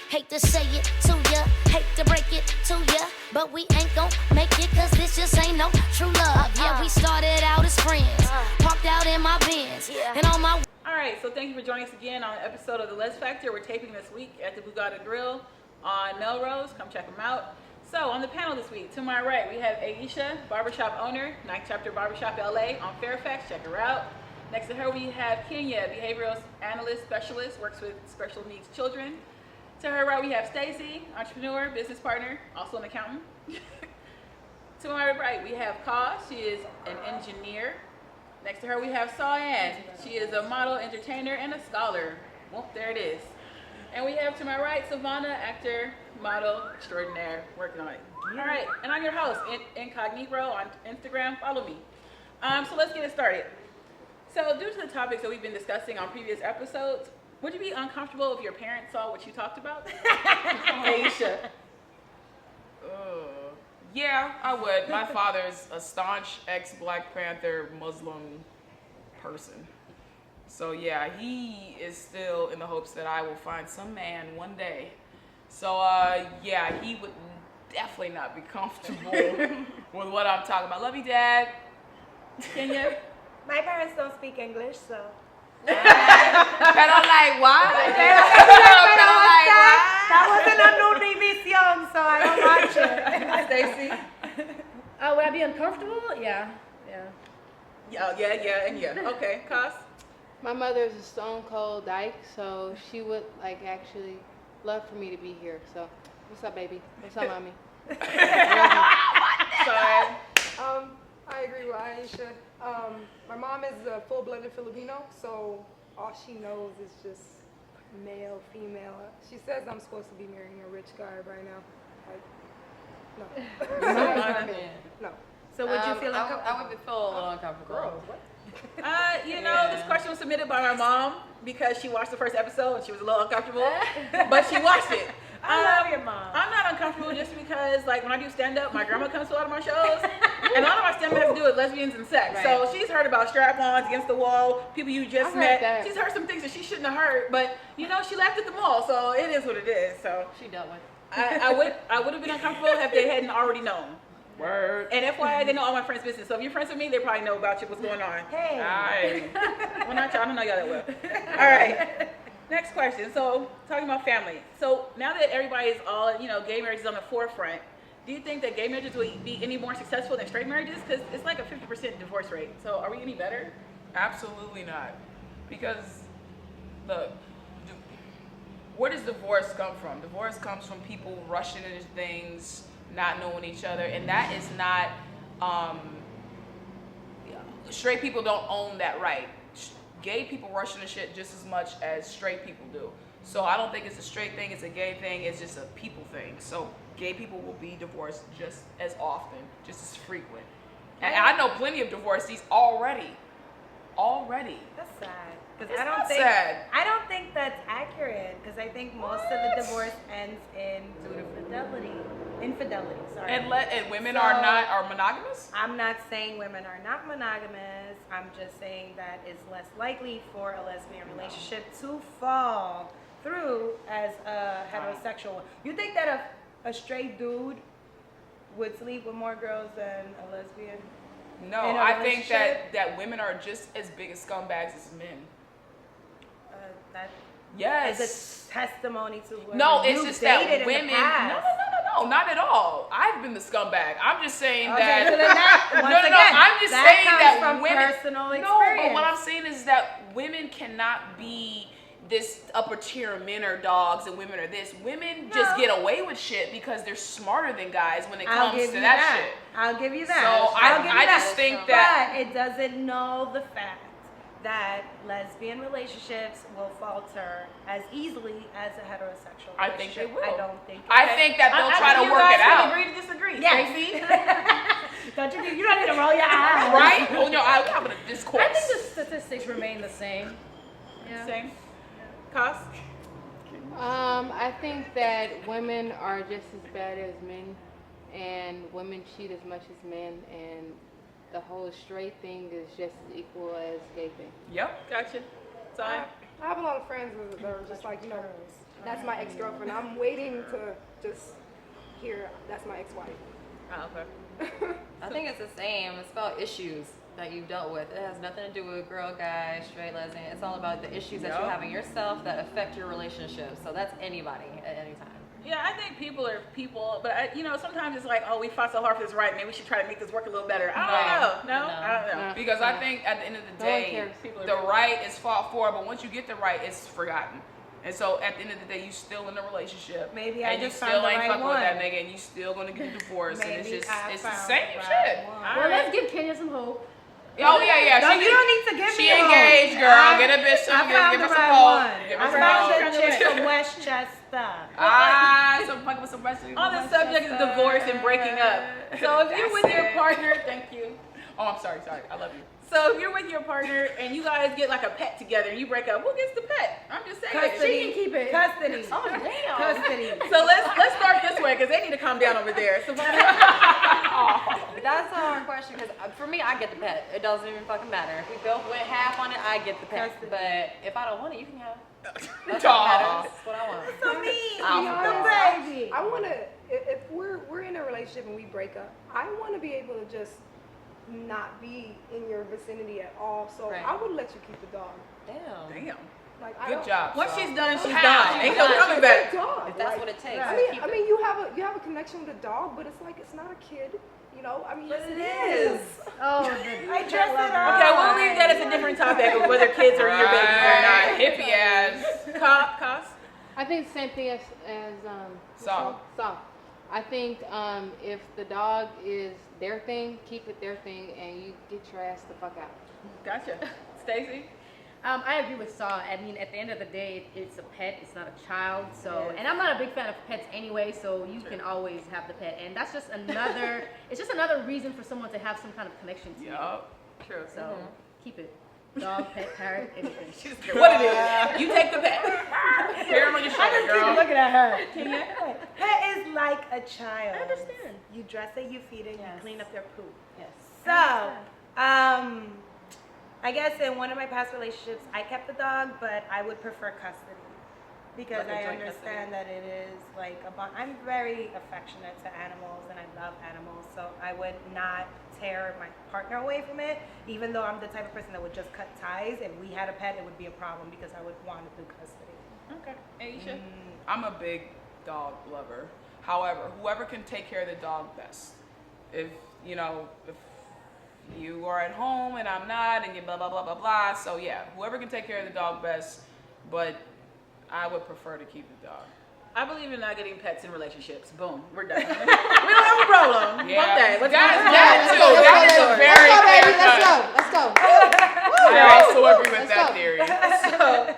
Hate to say it to ya, hate to break it to ya, but we ain't gon' make it cause this just ain't no true love. Yeah, we started out as friends, parked out in my Benz, and on my... Alright, so thank you for joining us again on an episode of the LEZ Factor. We're taping this week at the Bugatti Grill on Melrose. Come check them out. So on the panel this week, to my right, we have Aisha, barbershop owner, 9th Chapter Barbershop LA on Fairfax. Check her out. Next to her, we have Kenya, behavioral analyst specialist, works with special needs children. To her right, we have Stacy, entrepreneur, business partner, also an accountant. To my right, we have Ka. She is an engineer. Next to her, we have Saw-Ann. She is a model, entertainer, and a scholar. Well, there it is. And we have to my right, Savannah, actor, model, extraordinaire, working on it. All right, and I'm your host, Incognito on Instagram. Follow me. So let's get it started. So due to the topics that we've been discussing on previous episodes, would you be uncomfortable if your parents saw what you talked about? Aisha. Yeah, I would. My father's a staunch ex-Black Panther Muslim person. So yeah, he is still in the hopes that I will find some man one day. So yeah, he would definitely not be comfortable with what I'm talking about. Love you, Dad. Kenya? My parents don't speak English, so. Pero like what? That wasn't a new division, so I don't watch it. Stacy? Would I be uncomfortable? Yeah. Yeah. Okay, Cos? My mother's a stone cold dyke, so she would like actually love for me to be here. So, what's up, baby? What's up, mommy? Sorry. I agree with Aisha. My mom is a full-blooded Filipino, so all she knows is just male, female. She says I'm supposed to be marrying a rich guy right now. Like, no. No. So would you feel uncomfortable? I would feel a little uncomfortable. Girls, what? This question was submitted by my mom because she watched the first episode and she was a little uncomfortable, but she watched it. I love your mom. I'm not uncomfortable just because, like, when I do stand-up, my grandma comes to a lot of my shows, and a lot of my stand-up has to do with lesbians and sex. Right. So she's heard about strap-ons, against the wall, people you just met. She's heard some things that she shouldn't have heard, but, you know, she laughed at them all, so it is what it is. So She dealt with. I would have been uncomfortable if they hadn't already known. Word. And FYI, they know all my friends' business. So if you're friends with me, they probably know about you, what's going on. Hey. Alright. Well, not y'all. I don't know y'all that well. All right. Next question. So, talking about family. So, now that everybody is all, gay marriage is on the forefront, do you think that gay marriages will be any more successful than straight marriages? Because it's like a 50% divorce rate. So, are we any better? Absolutely not. Because, look, where does divorce come from? Divorce comes from people rushing into things, not knowing each other, and that is not, straight people don't own that right. Gay people rush into shit just as much as straight people do. So I don't think it's a straight thing, it's a gay thing, it's just a people thing. So gay people will be divorced just as often, just as frequent. And I know plenty of divorcees already. That's sad. It's not sad. I don't think that's accurate because I think most of the divorce ends in infidelity. Sorry. And women are monogamous? I'm not saying women are not monogamous. I'm just saying that it's less likely for a lesbian relationship to fall through as a heterosexual one. You think that a straight dude would sleep with more girls than a lesbian? No, I think that women are just as big as scumbags as men. That yes. is a testimony to what it's just that women. No, not at all. I've been the scumbag. I'm just saying that. I'm just saying that from women. Personal experience. No, but what I'm saying is that women cannot be this upper tier. Men are dogs and women are this. Women just get away with shit because they're smarter than guys when it comes to that shit. I'll give you that. So I just think that. But it doesn't know the fact that lesbian relationships will falter as easily as a heterosexual relationship. I think they will. I don't think. I think that they'll try to work it out. Agree to disagree. Yes. You don't need to roll your eyes. Right? Well, I'm having a discourse. I think the statistics remain the same. Yeah. Same. Cost? I think that women are just as bad as men, and women cheat as much as men, and the whole straight thing is just as equal as gay thing. Yep. Gotcha. Sorry. I have a lot of friends that are just like, you know, that's my ex-girlfriend. I'm waiting to just hear that's my ex-wife. Oh, okay. I think it's the same. It's about issues that you've dealt with. It has nothing to do with girl, guy, straight, lesbian. It's all about the issues that you're having yourself that affect your relationship. So that's anybody at any time. Yeah, I think people are people, but sometimes it's like, oh, we fought so hard for this right, maybe we should try to make this work a little better. I don't know. I don't know. Because I think at the end of the day, the right is fought for, but once you get the right, it's forgotten. And so at the end of the day, you still in a relationship. Maybe and I just you still found the ain't right fucking with that one. nigga, and you still gonna get a divorce, and Maybe it's I the found same the shit. right one. Well, let's give Kenya some hope. Oh yeah. No, you don't need to give She me hope. engaged, girl. Get a bitch some. I found Give the her some right hope. one. Give her I some found hope. the chick from Westchester. Some fucking with some wrestling. On the subject of divorce and breaking up. So if you're with your partner, thank you. Oh, I'm sorry. I love you. So if you're with your partner and you guys get like a pet together and you break up, who gets the pet? I'm just saying. Custody. She can keep it. Custody. Oh, damn. Custody. So let's start this way because they need to calm down over there. So That's a hard question because for me, I get the pet. It doesn't even fucking matter. If we both went half on it, I get the pet. Custody. But if I don't want it, you can have it. That's Aw. what matters. That's what I want. So mean. I'll The baby. I want to, if we're in a relationship and we break up, I want to be able to just not be in your vicinity at all. So Right. I would let you keep the dog. damn. Like, I Good don't- job. Once son. she's done, she's How? done. Ain't no coming back. Dog. If that's Like, what it takes. I keep mean, it. you have a connection with a dog, but it's like it's not a kid. You know, I mean, But yes, it is. Oh, I dressed it up. Okay, we'll leave that as a different topic of whether kids are your babies or not. Hippie ass. Cost? I think the same thing as Saul. I think if the dog is their thing, keep it their thing, and you get your ass the fuck out. Gotcha. Stacy? I agree with Saul. I mean, at the end of the day, it's a pet. It's not a child. So, and I'm not a big fan of pets anyway. So you can always have the pet, and that's just another. It's just another reason for someone to have some kind of connection to you. Yup. True. So keep it. Dog, pet, parrot, anything. What it is? You take the pet. Hair on your shoulder, Keep girl. looking at her. Pet is like a child. I understand. You dress it, you feed it, you clean up their poop. Yes. So, I guess in one of my past relationships, I kept the dog, but I would prefer custody because Like a I joint understand that it is like a bond. I'm very affectionate to animals and I love animals, so I would not tear my partner away from it, even though I'm the type of person that would just cut ties. If we had a pet, it would be a problem because I would want to do custody. Okay. Aisha? I'm a big dog lover. However, whoever can take care of the dog best. If you are at home and I'm not, and you blah blah blah blah blah. So yeah, whoever can take care of the dog best. But I would prefer to keep the dog. I believe in not getting pets in relationships. Boom. We're done. We don't have a problem. Yeah. Fuck that. That too. That is a very clear cut. Let's go. I also agree with that theory. So,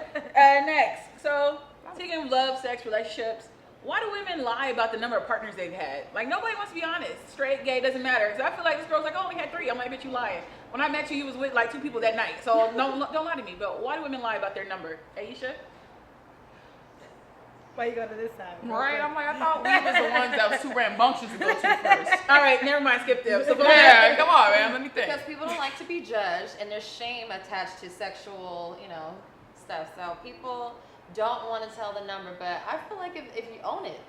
next. So, speaking of love, sex, relationships, why do women lie about the number of partners they've had? Like, nobody wants to be honest. Straight, gay, doesn't matter. So I feel like this girl's like, oh, I only had 3. I'm like, bitch, you lying. When I met you, you was with like 2 people that night. So don't lie to me. But why do women lie about their number? Aisha? Why you go to this side? Right? I'm like, I thought we was the ones that was too rambunctious to go to first. All right, never mind. Skip them. So Yeah, come on, man. Let me think. Because people don't like to be judged, and there's shame attached to sexual, stuff. So people don't want to tell the number, but I feel like if you own it,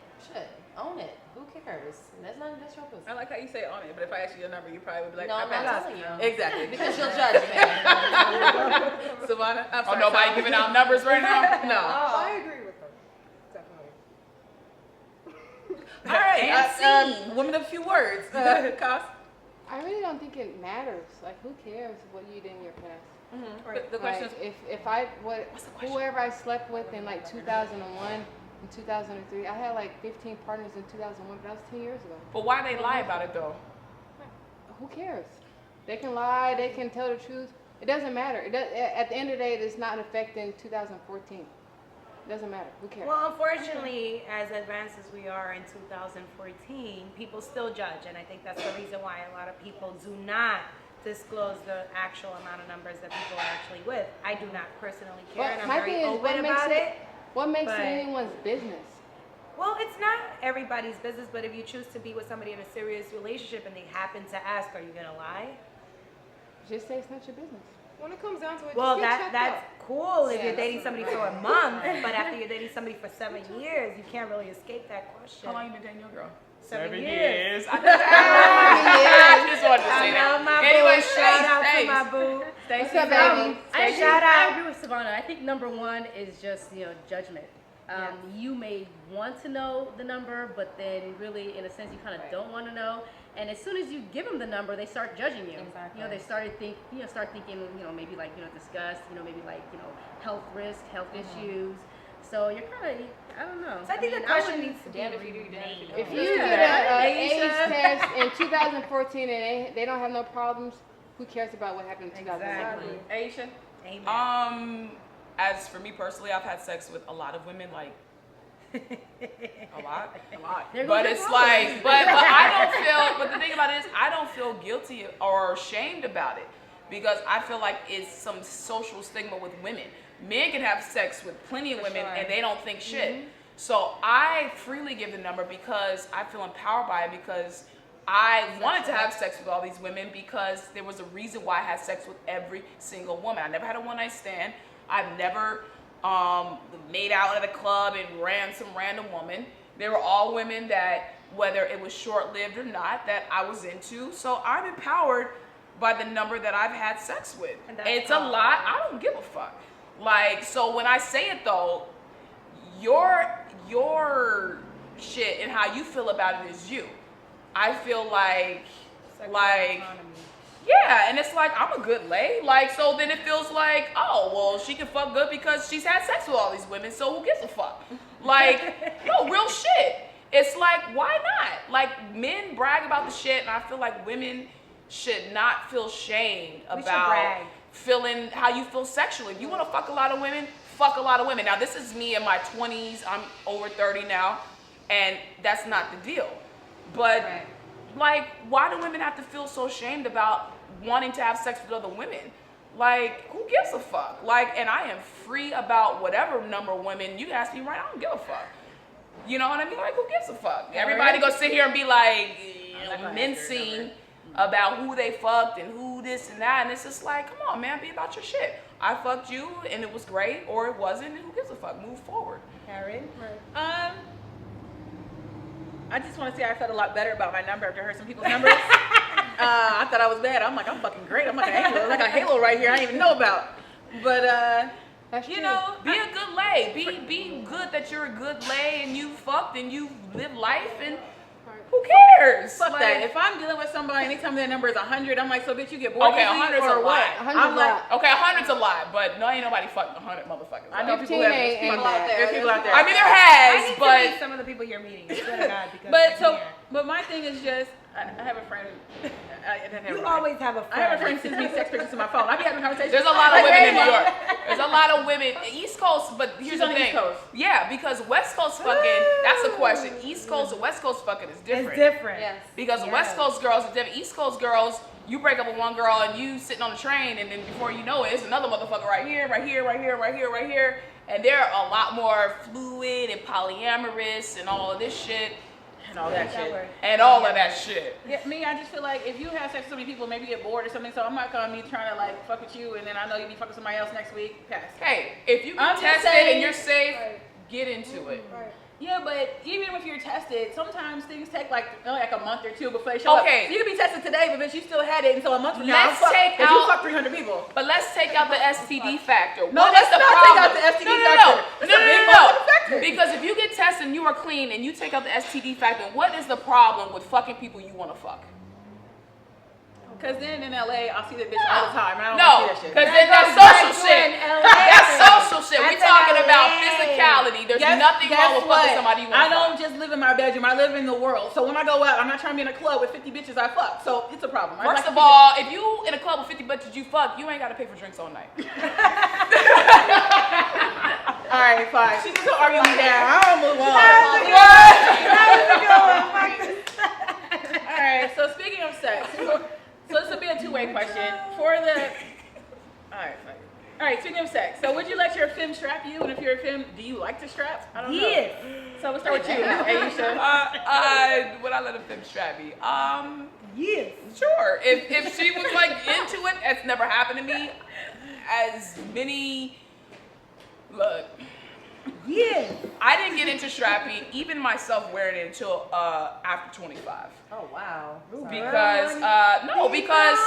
own it. Who cares? That's not your pussy. I like how you say on it, but if I ask you your number, you probably would be like, No, I'm I not pass. telling you. Exactly. Because you'll judge me. Savannah? I'm Oh, sorry, nobody Savannah. giving out numbers right now? No. I agree with her. Definitely. All right. Women of few words. Cost? I really don't think it matters. Like, who cares what you did in your past? The question Like, is, if whoever I slept with in like 2001 and 2003, I had like 15 partners in 2001, but that was 10 years ago. But why they lie about it though? Who cares? They can lie, they can tell the truth. It doesn't matter. At the end of the day, it's not affecting 2014. It doesn't matter. Who cares? Well, unfortunately, as advanced as we are in 2014, people still judge, and I think that's the reason why a lot of people do not disclose the actual amount of numbers that people are actually with. I do not personally care, and I'm very open about it. What makes but- it anyone's business? Well, it's not everybody's business, but if you choose to be with somebody in a serious relationship and they happen to ask, are you going to lie? Just say it's not your business. When it comes down to it, Well, just get checked that's out. cool if Yeah, you're dating that's somebody what for a month, but after you're dating somebody for 7 years, you can't really escape that question. How long you been dating your girl? 7 years. I just wanted to say I love that. my Anyway, boo. Shout out Stace. to my boo. What's up, baby? I agree with Savannah. I think number one is just, judgment. You may want to know the number, but then really, in a sense, you kind of don't want to know. And as soon as you give them the number, they start judging you. Exactly. They start thinking, maybe like, disgust, maybe like, health risk, health issues. So you're kind of, I don't know. So I think the question needs to be Damn if you do, damn if you don't. If you do an age test in 2014 and they don't have no problems, who cares about what happened in 2014? Aisha? Amen. As for me personally, I've had sex with a lot of women, like a lot. There But goes it's your like, but I don't feel. But the thing about it is, I don't feel guilty or ashamed about it because I feel like it's some social stigma with women. Men can have sex with plenty of women and they don't think shit. So I freely give the number because I feel empowered by it because I wanted to have sex with all these women because there was a reason why I had sex with every single woman. I never had a one-night stand. I've never made out at a club and ran some random woman. They were all women that, whether it was short-lived or not, that I was into. So I'm empowered by the number that I've had sex with. It's a lot. I don't give a fuck. Like, so when I say it though, your shit and how you feel about it is you. I feel like, yeah, and it's like, I'm a good lay. Like, so then it feels like, oh, well, she can fuck good because she's had sex with all these women, so who gives a fuck? Like, no, real shit. It's like, why not? Like, men brag about the shit, and I feel like women should not feel shamed about feeling how you feel sexually. If you want to fuck a lot of women, fuck a lot of women. Now, this is me in my 20s. I'm over 30 now, and that's not the deal. But, like, why do women have to feel so shamed about wanting to have sex with other women? Like, who gives a fuck? Like, and I am free about whatever number of women you ask me, right? I don't give a fuck. You know what I mean? Like, who gives a fuck? Everybody go sit here and be like, mincing about who they fucked and who this and that, and it's just like, come on, man, be about your shit. I fucked you and it was great, or it wasn't, and who gives a fuck? Move forward. Karen? I just want to say I felt a lot better about my number after I heard some people's numbers. I thought I was bad. I'm like, I'm fucking great. I'm like a halo right here I didn't even know about. But you know, be a good lay. Be good that you're a good lay and you fucked and you live life and who cares? Fuck Like, that. If I'm dealing with somebody, anytime their number is 100, I'm like, so bitch, you get bored okay, easily 100's or a what? lot. 100's I'm a like, lot. okay, 100's a lot, but no, ain't nobody fucking 100 motherfuckers. I know 15 people, ain't People out there. there's people out there. I mean, there I has, need to but meet some of the people you're meeting. Swear to God, because But my thing is just, I have a friend. you always have a friend. I have a friend sends me sex pictures to my phone. I be having conversations. there's a lot of women in New York. There's a lot of women East Coast, but here's She's the on the thing. East Coast. Yeah, because West Coast fucking, that's a question. East Coast and West Coast fucking is different. It's different. Yes. Because the West Coast girls are different. East Coast girls, you break up with one girl and you sitting on the train, and then before you know it, it's another motherfucker right here, right here, right here, right here, right here. And they're a lot more fluid and polyamorous and all of this shit. And all that shit. And all of that shit. Yeah, me, I just feel like if you have sex with so many people, maybe you get bored or something. So I'm not gonna be trying to like fuck with you, and then I know you be fucking somebody else next week. Pass. Hey, if you I'm get just tested saying- and you're safe, Right. get into it. Right. Yeah, but even if you're tested, sometimes things take like a month or two before they show up. Okay. So you could be tested today, but bitch, you still had it until a month from now. Let's take you out- fuck 300 people. But let's take out the STD factor. No, What let's is the not take problem? out the STD no, factor. It's a big motherfucking factor. Because if you get tested and you are clean and you take out the STD factor, what is the problem with fucking people you want to fuck? Because then in LA, I'll see that bitch all the time. And I don't No, want to see that shit. because then that's social shit. That's social shit. We're talking about physicality. There's nothing wrong with fucking somebody you want I to don't fuck. just live in my bedroom. I live in the world. So when I go out, I'm not trying to be in a club with 50 bitches I fuck. So it's a problem. First of all, if you in a club with 50 bitches you fuck, you ain't got to pay for drinks all night. all right, fine. She's just gonna argue me down. I'll move on. All right. So speaking of sex, so this will be a two-way question for the. All right, fine. All right. Speaking of sex, so would you let your femme strap you? And if you're a femme, do you like to strap? I don't know. So we'll start with you, Aisha. Would I let a femme strap me? Yes. Sure. If she was like into it, it's never happened to me. As many, look, Yes. I didn't get into strapping, even myself wearing it until after 25. Oh wow. Because because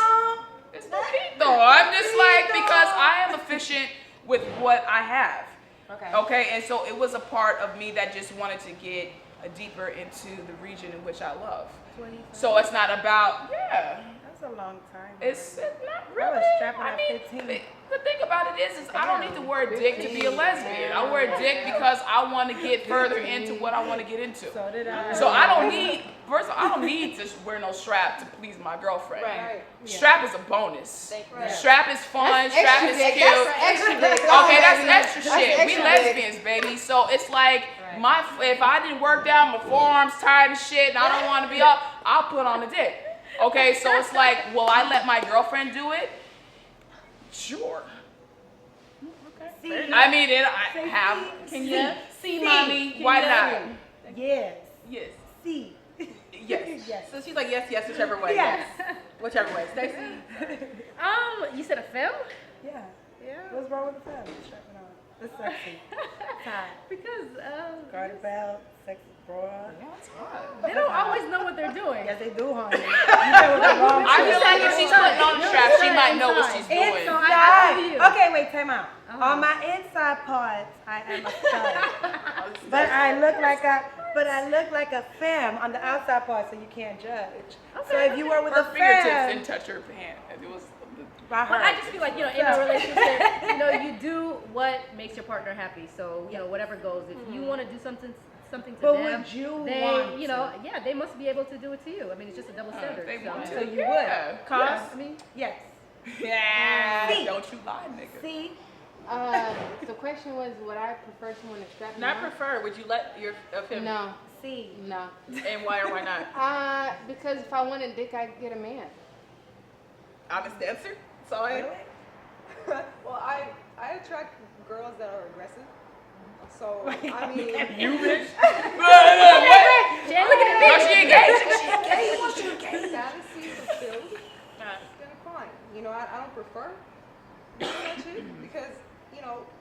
it's no beat though. I'm just like because I am efficient with what I have. Okay. Okay, and so it was a part of me that just wanted to get deeper into the region in which I love. 25. So it's not about That's a long time. It's not I really. was strapping I at mean, 15. the thing about it is I don't need to wear a dick to be a lesbian. I wear a dick because I want to get further into what I want to get into. So did I. So I don't need. First of all, I don't need to wear no strap to please my girlfriend. Right. Strap is a bonus. Right. Strap is fun. That's Strap extra is dick. cute. That's extra dick. Okay, that's extra That's shit. We extra lesbians, baby. So it's like if I didn't work out, my forearms tired and shit, and I don't want to be up, I'll put on the dick. Okay, so it's like, will I let my girlfriend do it? Sure. See, I mean, I have. Can you see, mommy? Why not? yes. Yes. See. Yes. Yes. So she's like, yes, whichever way. Yes. Whichever way. Stacey? You said a femme? Yeah. What's wrong with the family? Strapping on. It's sexy. Tie. Because Garter belt, sexy bra. they don't always know what they're doing. Yes, they do, honey. You know what the wrong I shit. feel like if she's putting on the strap, she might know what she's doing. So I Inside. believe you. Okay, wait, time out. On my inside parts, I am a stud. But I look like a femme on the outside part, so you can't judge. So if you were with Her a fingertips femme, didn't touch her hand. It was. by her. But I just feel like, in a relationship, you do what makes your partner happy. So, whatever goes. If you want to do something to But them, would you they, want they must be able to do it to you. I mean, it's just a double standard. They want So to. you Yeah. would. Cause? I mean, Yes. Yeah. See. Don't you lie, nigga. See? The question was, would I prefer someone to strap me Not on? prefer. Would you let your him? No, See. no. And why or why not? Because if I wanted dick, I'd get a man. Honest answer. So I. Well, I attract girls that are aggressive. So I mean, You bitch. Jay, look at No, this. she engaged. fantasy fulfilled, then fine. I don't prefer doing that shit because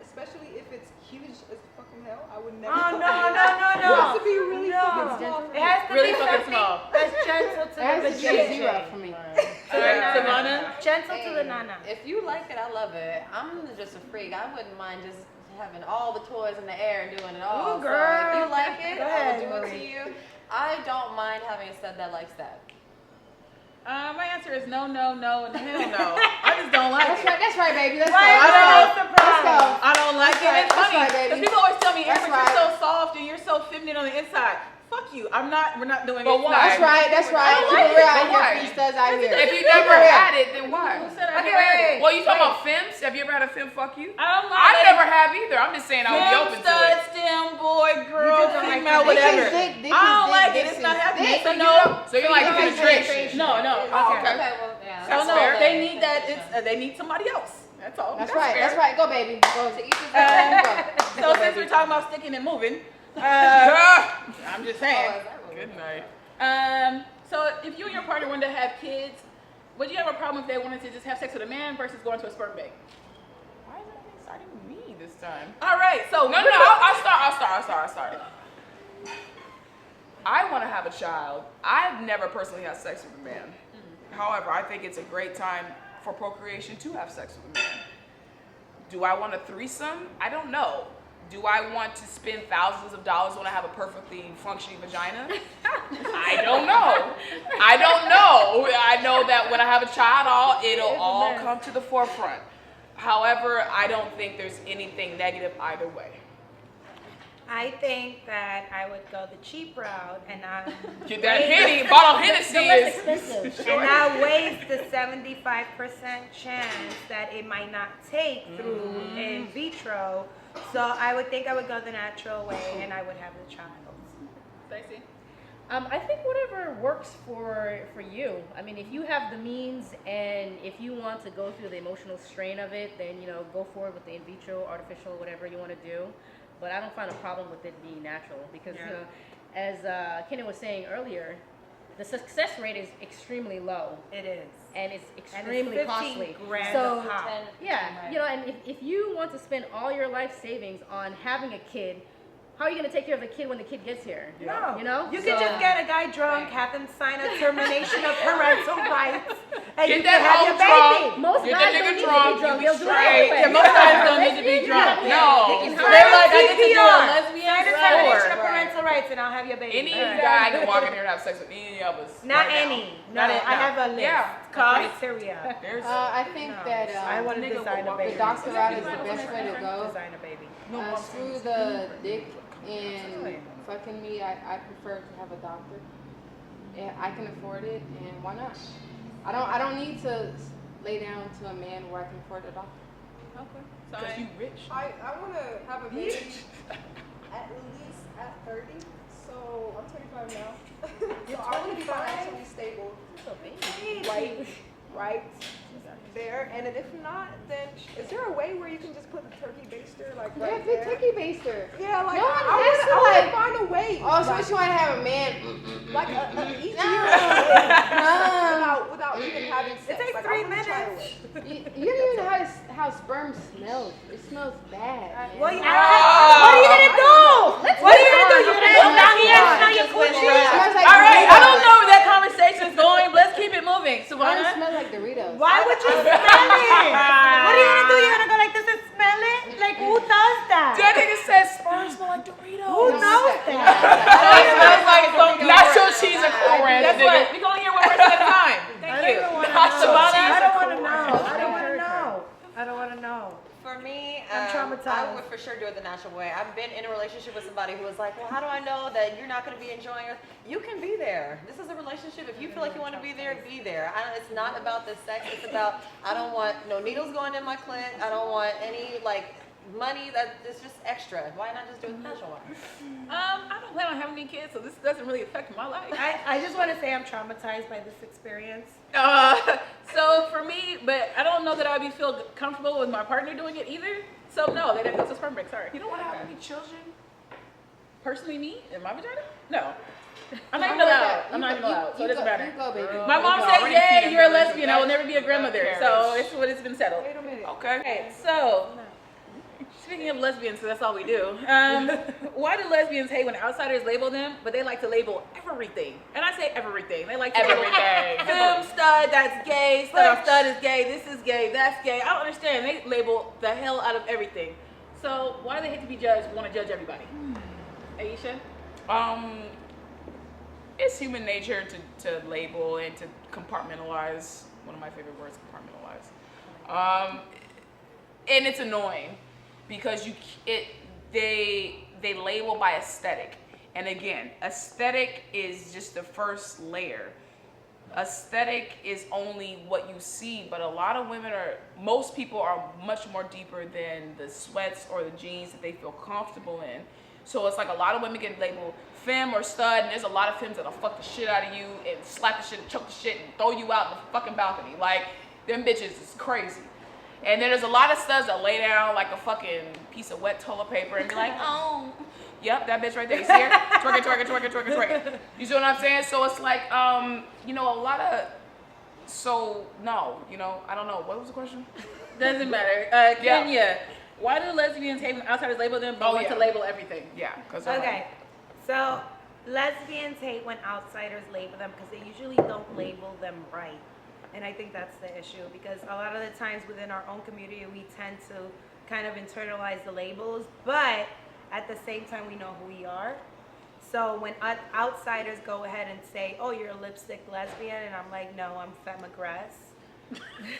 especially if it's huge as fucking hell, I would never. Oh, no. It has to be really fucking small. It has to Really be fucking something small. that's gentle to That's the a zero vagina. for me. All right, Savannah. Gentle to the Hey, nana. If you like it, I love it. I'm just a freak. I wouldn't mind just having all the toys in the air and doing it all. Ooh, So if you girl. like it, Go I ahead, will do it to Marie. you. I don't mind having a stud that likes that. My answer is no, and hell no. I just don't like That's it. right, that's right, baby. Let's Why go. am I Let's go. surprised? Let's go. I don't like it. right, It's that's funny right, baby. because people always tell me, That's Amber, you're right. so soft and you're so feminine on the inside. Fuck you. We're not doing But it. why? That's right, that's right. I like Keep it real it, out but here, why? free studs out here. If you never had it, then why? Who said I Okay, never had it? wait. Well, you talking about femmes? Have you ever had a femme fuck you? I don't I like never have either. I'm just saying I would be open to stud, it. stem, boy, girl, just don't like female, the whatever. dick is dick, I don't dick, like dick it. It's is not happening. dick. So So you no. So you like You like penetration? No. Oh, okay. Well, yeah. Hell That's no. fair. They need that. They need somebody else. That's all. That's right, that's right. Go, baby. Go. To each his own. So since we're talking about sticking and moving, I'm just saying. Good night. So if you and your partner wanted to have kids, would you have a problem if they wanted to just have sex with a man versus going to a sperm bank? Why is everything starting with me this time? All right. So No, I'll start. I want to have a child. I've never personally had sex with a man. However, I think it's a great time for procreation to have sex with a man. Do I want a threesome? I don't know. Do I want to spend thousands of dollars when I have a perfectly functioning vagina? I don't know. I know that when I have a child, it'll all come to the forefront. However, I don't think there's anything negative either way. I think that I would go the cheap route and I Get that Henny, bottle of Hennessy the less is. expensive. and I waste the 75% chance that it might not take through in vitro. So I would think I would go the natural way and I would have the child. Stacey? I think whatever works for you. I mean, if you have the means and if you want to go through the emotional strain of it, then go forward with the in vitro, artificial, whatever you want to do. But I don't find a problem with it being natural because as Kenny was saying earlier, the success rate is extremely low. It is. And it's And extremely it's 15 costly. grand So, a pop. yeah, you know, and if you want to spend all your life savings on having a kid, how are you going to take care of the kid when the kid gets here? No. You know? You can just get a guy drunk, have him sign a termination of parental rights, and Get you that can have hoe your drunk. baby. Most Get guys that don't nigga need drunk, to be drunk. you They'll do it straight. anyway. Yeah, most guys don't need to be drunk. No. They're like, I get to do a Sign a lesbian termination of or parental rights, and I'll have your baby. Any guy can walk in here and have sex with any of us. Not right now. any. No, Not any, I no. have a list. Yeah. of Cost? criteria. There's I think that I want to nigga design will a walk baby. the doctor route is the best way to go. Design a baby. Screw the dick and fucking me. I prefer to have a doctor. And I can afford it, and why not? I don't need to lay down to a man where I can afford a doctor. Okay. because you rich. I want to have a baby at least at 30. So I'm 25 now. So I want to be financially stable. Right there. And if not, then is there a way where you can just put the turkey baster like Yeah, right the there? turkey baster. Yeah, like No one I has to, want to like- find a way. Oh, so like, what you want to have a man? like an easier No. way without even having sex. takes like, 3 I wanna try a minutes. way. You don't even know how sperm smells. It smells bad. man. Well, what are you gonna do? What are you gonna do? You're gonna go down here and smell your coochie? It smells like All right, I don't Doritos. know where that conversation is going, but let's keep it moving. It Savannah? smells like Doritos. Why would you smell it? What are you gonna do? You're gonna go like this and smell it? Like who does that? That nigga said sperm smell like Doritos. Who knows that? It smells like funky. Nacho cheese and Cool Ranch, Guess nigga. what? We can only hear one person at a time. Thank you. Savannah? I don't want to know. I don't want to know. I don't want to know. For me, I'm traumatized. I would for sure do it the natural way. I've been in a relationship with somebody who was like, well, how do I know that you're not going to be enjoying it? You can be there. This is a relationship. If you feel like you want to be there, be there. It's not about the sex. It's about, I don't want no needles going in my clit. I don't want any, like, money it's just extra. Why not just do it the natural way? I don't plan on having any kids, so this doesn't really affect my life. I just want to say I'm traumatized by this experience. So for me, but I don't know that I would feel comfortable with my partner doing it either. So no, they'd have to go to sperm bank. Sorry. You don't want to have any children? Personally, me in my vagina? No. I'm not even allowed. I'm not even allowed. So it doesn't matter. You go, baby. My mom You said, already "Yay, feeding you're a her lesbian. I will that- never be a grandmother." that So carries. it's what it's been settled. Wait a minute. Okay. Okay, so speaking of lesbians, so that's all we do. Why do lesbians hate when outsiders label them, but they like to label everything? And I say everything. They like to label Everything. film stud, that's gay. Stud on stud is gay. This is gay. That's gay. I don't understand. They label the hell out of everything. So why do they hate to be judged? Want to judge everybody? Aisha? It's human nature to label and to compartmentalize. One of my favorite words, compartmentalize. And it's annoying because they label by aesthetic. And again, aesthetic is just the first layer. Aesthetic is only what you see, but a lot of most people are much more deeper than the sweats or the jeans that they feel comfortable in. So it's like a lot of women get labeled femme or stud, and there's a lot of femmes that'll fuck the shit out of you and slap the shit and choke the shit and throw you out the fucking balcony. Like, them bitches is crazy. And then there's a lot of studs that lay down like a fucking piece of wet toilet paper and be like, oh, yep, that bitch right there. You see her? Twerking, twerking, twerking, twerking, twerking. You see what I'm saying? So it's like, a lot of, I don't know. What was the question? Doesn't matter. Kenya, why do lesbians hate when outsiders label them, but want to label everything? Yeah, because Okay, so lesbians hate when outsiders label them because they usually don't label them right. And I think that's the issue because a lot of the times within our own community, we tend to kind of internalize the labels, but at the same time, we know who we are. So when outsiders go ahead and say, oh, you're a lipstick lesbian, and I'm like, no, I'm femme-aggress.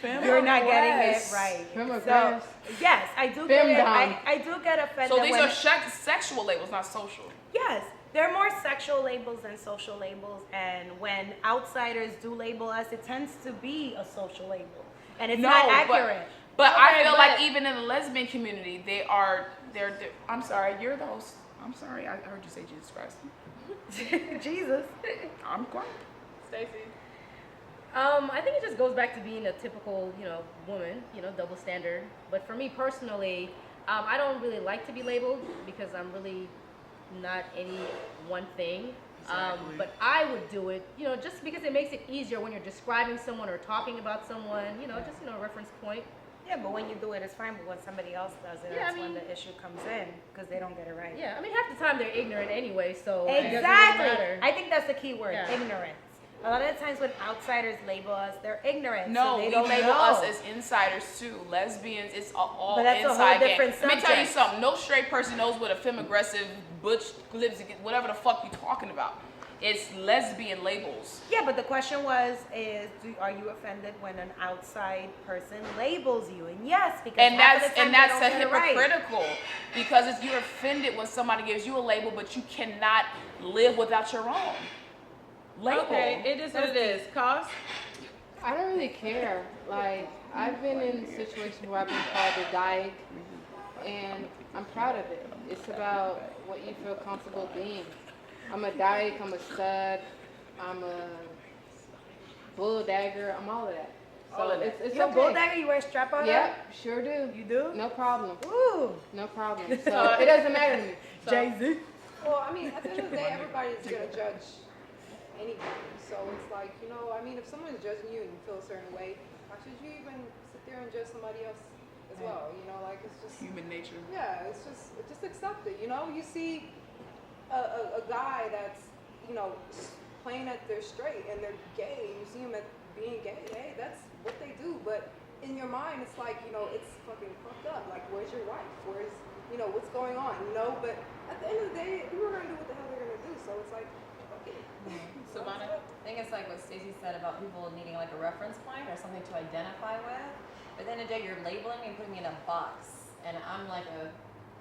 You're not getting it right. Femme-aggress. Yes, I do get it. Femme-dom. I do get offended. So these when are sexual labels, not social. Yes, they're more sexual labels than social labels, and when outsiders do label us, it tends to be a social label, and it's not accurate. But I feel like even in the lesbian community, they're I'm sorry, you're those. I'm sorry, I heard you say Jesus Christ. Jesus. I'm quiet. Stacey? I think it just goes back to being a typical, woman, double standard. But for me personally, I don't really like to be labeled because I'm really not any one thing. Exactly. But I would do it, just because it makes it easier when you're describing someone or talking about someone, just, a reference point. Yeah, but when you do it, it's fine. But when somebody else does it, Yeah, that's when the issue comes in because they don't get it right. Yeah, I mean, half the time they're ignorant anyway, so it doesn't really Exactly. matter. I think that's the key word, Yeah. ignorance. A lot of the times when outsiders label us, they're ignorant. No, so they we don't label know. us as insiders too. Lesbians, it's all But that's a whole inside game. different Let me tell you subject. something. No straight person knows what a femme-aggressive, butch, lips, whatever the fuck you talking about. It's lesbian labels. Yeah, but the question are you offended when an outside person labels you? And yes, because And half of that's the time and they that's don't a get it right. hypocritical because you're offended when somebody gives you a label, but you cannot live without your own label. Okay, it is what it is. Cost? I don't really care. Like, I've been in situations where I've been called a dyke, and I'm proud of it. It's about what you feel comfortable being. I'm a dyke, I'm a stud, I'm a bull dagger, I'm all of that. So All of that. it's You a okay. bull dagger? You wear a strap on? Yep, sure do. You do? No problem. Ooh. No problem. So it doesn't matter to me. Jay-Z. Well, I mean, at the end of the day, everybody's gonna judge anybody. So it's like, I mean, if someone's judging you and you feel a certain way, why should you even sit there and judge somebody else as well? Like it's just Human nature. yeah, it's just accept it. You see a guy that's playing that they're straight and they're gay. You see him at being gay. Hey, that's what they do. But in your mind, it's like it's fucking fucked up. Like, where's your wife? Where's what's going on? But at the end of the day, people are gonna do what the hell they're gonna do. So it's like, okay. Savannah? I think it's like what Stacey said about people needing like a reference point or something to identify with. But at the end of the day, you're labeling me and putting me in a box. And I'm like a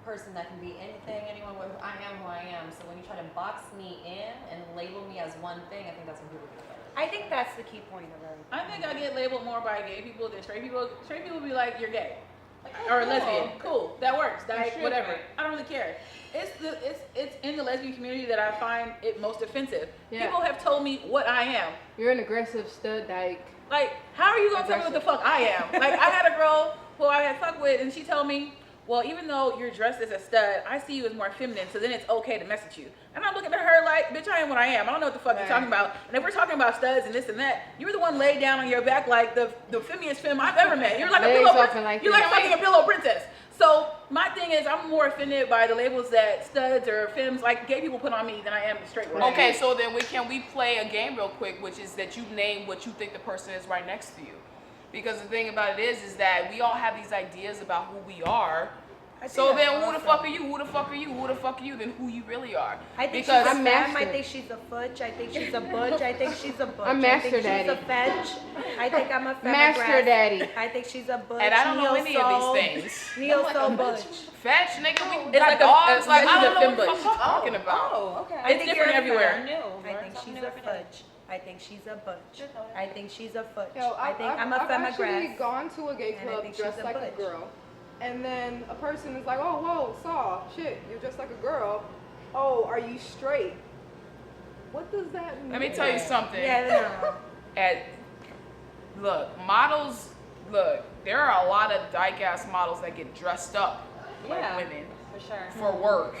person that can be anything, anyone. I am who I am. So when you try to box me in and label me as one thing, I think that's when people get offended. I think that's the key point of it. I think I get labeled more by gay people than straight people. Straight people be like, you're gay. Like, Or cool. lesbian. Cool. That works. Dyke, should, whatever. right? I don't really care. It's in the lesbian community that I find it most offensive. Yeah. People have told me what I am. You're an aggressive stud dyke. Like, how are you gonna tell me what the fuck I am? Like, I had a girl who I had fucked with, and she told me, well, even though you're dressed as a stud, I see you as more feminine, so then it's okay to mess with you. And I'm looking at her like, bitch, I am what I am. I don't know what the fuck you're talking about. And if we're talking about studs and this and that, you were the one laid down on your back like the femmiest femme I've ever met. You're like a Legs pillow open like You're this. like fucking a pillow princess. So my thing is, I'm more offended by the labels that studs or femmes, like gay people, put on me than I am the straight ones. Okay, so then can we play a game real quick, which is that you name what you think the person is right next to you. Because the thing about it is that we all have these ideas about who we are. So then who the fuck are you? Who the fuck are you? Who the fuck are you? Then who you really are. I think Because she's a I'm femme. I master. think she's a fudge. I think she's a butch. I think she's a butch. I'm master I think daddy. she's a fetch. I think I'm a Master femograph. daddy. I think she's a butch. and I don't know any neo-soul, of these things. Neo-soul butch. Fetch, nigga, we It's got like dogs. Like, I she's a don't know what the femme fuck you're talking about. Oh, okay. I It's think different you're everywhere. I knew. I think she's a fudge. I think she's a butch. I think she's a fudge. I think I'm a I've actually femograph. gone to a gay And I club think she's dressed a like a butch. girl, and then a person is like, "Oh, whoa, saw shit, you're dressed like a girl. Oh, are you straight?" What does that mean? Let me tell you something. Yeah, Look, models, there are a lot of dyke ass models that get dressed up Yeah. like women For sure. for work.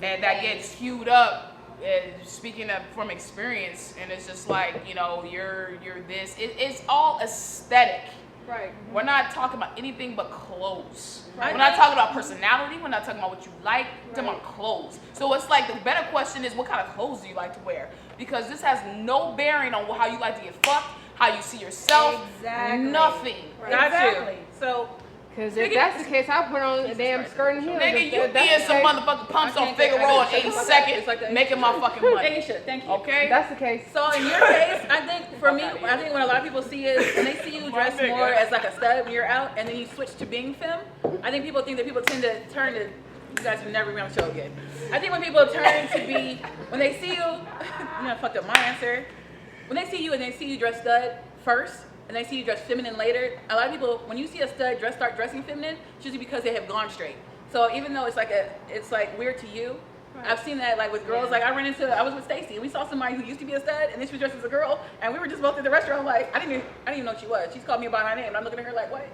And that gets queued up. And speaking of from experience, and it's just like, you're this. It's all aesthetic. Right. We're not talking about anything but clothes. Right. We're not talking about personality. We're not talking about what you like. We're talking about clothes. So it's like the better question is, what kind of clothes do you like to wear? Because this has no bearing on how you like to get fucked, how you see yourself. Exactly. Nothing. Got Exactly. you. So, Because if that's the case, I'll put on a damn skirt and heels. Nigga, If you that's be in the some case- motherfucking pumps I on can't take- Figaro I in can't 8 take- seconds, it's like that. making my fucking money. Aisha, thank you. Okay? If that's the case. So in your case, I think for me, I think what a lot of people see is when they see you dressed nigga. more as like a stud when you're out, and then you switch to being femme. I think people think that people tend to turn to. You guys will never be on the show again. I think when people turn to be, when they see you, you know, fucked up my answer. When they see you and they see you dressed stud first, and they see you dressed feminine later, a lot of people, when you see a stud start dressing feminine, it's usually because they have gone straight. So even though it's like weird to you, I've seen that like with girls. Like I was with Stacey and we saw somebody who used to be a stud and then she was dressed as a girl, and we were just both at the restaurant like I didn't even know who she was. She's called me by my name and I'm looking at her like what?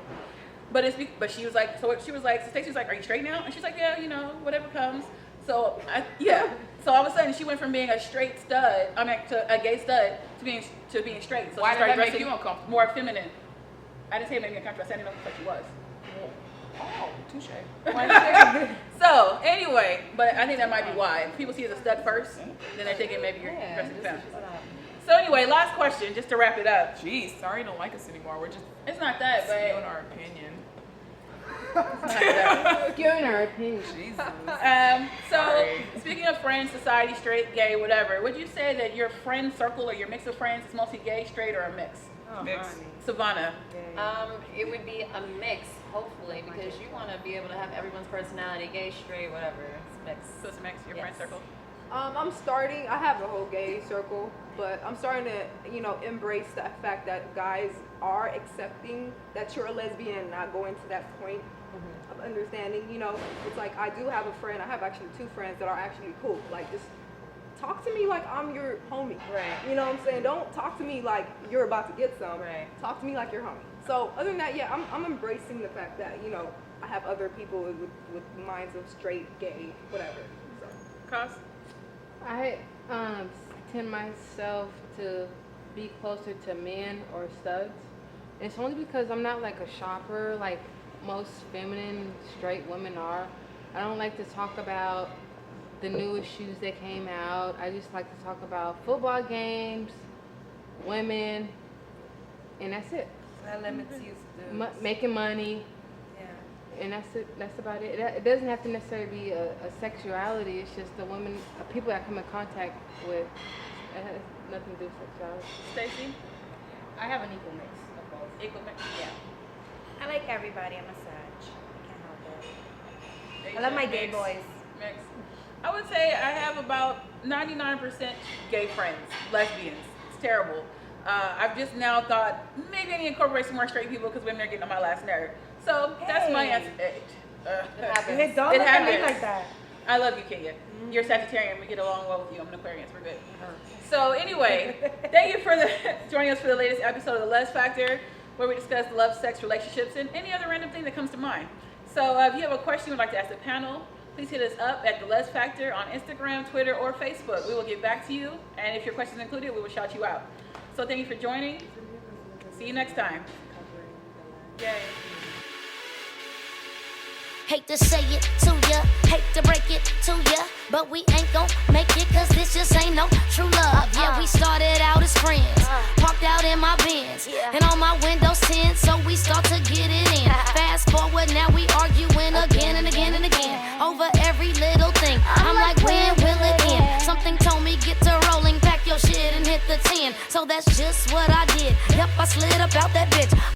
But she was like, so Stacey was like, are you straight now? And she's like, yeah, whatever comes. So so all of a sudden she went from being a straight stud, to a gay stud to being straight. So Why she did started that make dressing you uncomfortable? more feminine. I didn't say it made me uncomfortable. I said I didn't know what she was. Oh, touche. So anyway, but I think that might be why people see you as a stud first, then they're thinking maybe you're Yeah, dressing this feminine. is about- So anyway, last question, just to wrap it up. Jeez, sorry you don't like us anymore. We're just It's not that, spewing but our opinion. Giving our opinion. Jesus. So Sorry. speaking of friends, society, straight, gay, whatever, would you say that your friend circle or your mix of friends is mostly gay, straight, or a mix? Mix. Savannah. It would be a mix, hopefully, because you want to be able to have everyone's personality, gay, straight, whatever. It's mixed. So it's a mix, your friend Yes. circle. I have a whole gay circle, but I'm starting to, embrace that fact that guys are accepting that you're a lesbian and not going to that point of understanding. It's like I do have a friend, I have actually 2 friends that are actually cool. Like, just talk to me like I'm your homie. Right. You know what I'm saying? Don't talk to me like you're about to get some. Right. Talk to me like you're homie. So other than that, yeah, I'm embracing the fact that, I have other people with minds of straight, gay, whatever. So. Cos? I tend myself to be closer to men or studs. It's only because I'm not like a shopper like most feminine straight women are. I don't like to talk about the newest shoes that came out. I just like to talk about football games, women, and that's it. That limits you to Making money. Yeah. And that's it. That's about it. It doesn't have to necessarily be a sexuality. It's just the women, people I come in contact with. It has nothing to do with sexuality. Stacy? I have an equal mix of both. Equal mix? Yeah. I like everybody. I'm a Sag. Can't help it. Asian, I love my gay mix, boys. Mix. I would say I have about 99% gay friends, lesbians. It's terrible. I've just now thought maybe I need to incorporate some more straight people because women are getting on my last nerve. So that's my Hey. answer. It happens. Hey, don't It look at me happens. like that. I love you, Kenya. You're Sagittarian. We get along well with you. I'm an Aquarius. We're good. So anyway, thank you for joining us for the latest episode of the LEZ Factor, where we discuss love, sex, relationships, and any other random thing that comes to mind. So if you have a question you would like to ask the panel, please hit us up at the LEZ Factor on Instagram, Twitter, or Facebook. We will get back to you, and if your question is included, we will shout you out. So thank you for joining. See you next time. Yay. Hate to say it to ya, hate to break it to ya, but we ain't gon' make it cause this just ain't no true love. Yeah, we started out as friends, parked out in my Benz, and on my windows 10, so we start to get it in. Fast forward, now we arguing again and again and again, over every little thing. I'm like, when will it end? Something told me get to rolling, pack your shit and hit the 10. So that's just what I did. Yep, I slid up out that bitch.